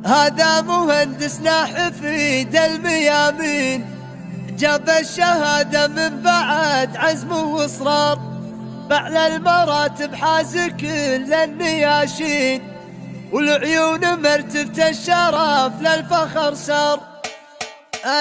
هذا مهندسنا حفيد الميامين، جاب الشهادة من بعد عزم واصرار، بأعلى المراتب حاز كل النياشين، والعيون مرتبة الشرف للفخر سار.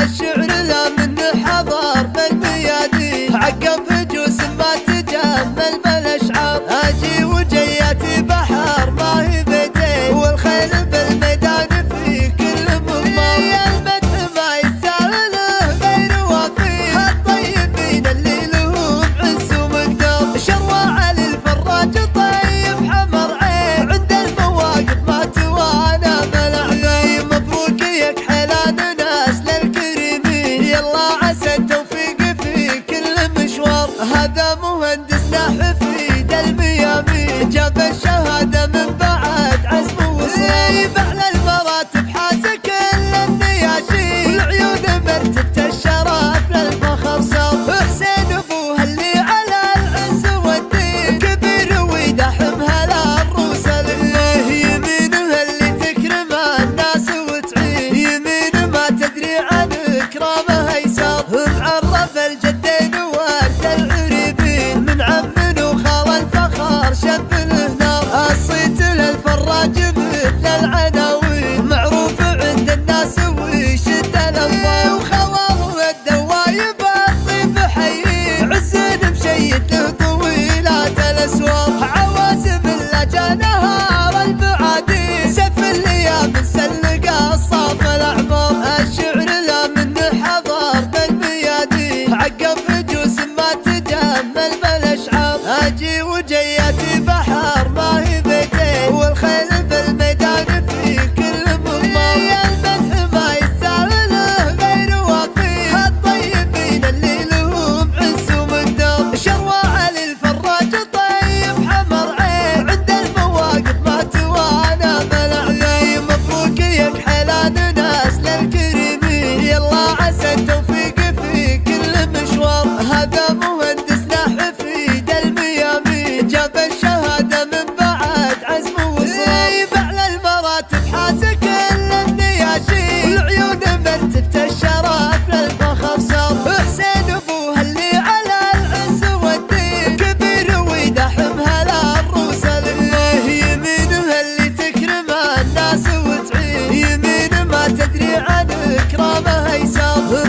الشعر لا منه حضر بالميادين، عقب هجوس ما تجمل بالاشعار. اجي وجياتي بحر ما هي بدين، والخيل بالميدان في كل مضمار. المدح ما يستاهله غير وفي، الطيبين اللي لهم عز ومقدار. شروى علي الفراج طيب حمر عين، عند المواقف ما توانى بالاعذار. مبروك ياك حلال ناس للكريمين، يلا عسى التوفيق في كل مشوار. هذا مهندسنا حفيد الميامين، جاب الشهادة من بعد عزم وصرار، بأعلى المراتب حاز كل النياشين، والعيون مرتبة الشرف للفخر سار. حسين ابوها اللي على العز والدين، كبير ويدحمها للروس الكبار. يمينها اللي تكرم الناس وتعين، يمين ما تدري عن اكرامها يسار. معرف الجدين ورد العريبين، من عم وخال الفخر شب الهنار. الصيت للفراج مثل العناوين، معروف عند الناس ويشد الانظار. وخواه الدوايب الطيب حيين، عز مشيد له طويلات الاسوار. عوازم اللجا نهار البعادين، سف الايام سلق الصاف الاعمار. الشعر لا منه حضر بالميادين، عقب هجوس ما تجمل بالاشعار. اجي وجياتي بحر ما هي بيتين، والخيل بالميدان في كل مضمار. المدح ما يستاهله غير وفي، الطيبين اللي لهم عز ومقدار. شروى علي الفراج طيب حمر عين، عند المواقف ما توانى بالاعذار. مبروك ياك حلال ناس للكريمين، يلا عسى التوفيق في كل مشوار. هذا مهندسنا حفيد الميامين، جاب الشهادة من بعد عزم وصرار، بأعلى المراتب حاز كل النياشين، والعيون مرتبة الشرف للفخر سار. حسين ابوها اللي على العز والدين، كبير ويدحمها للروس الكبار. يمينها اللي تكرم الناس وتعين، يمين ما تدري عن اكرامها يسار.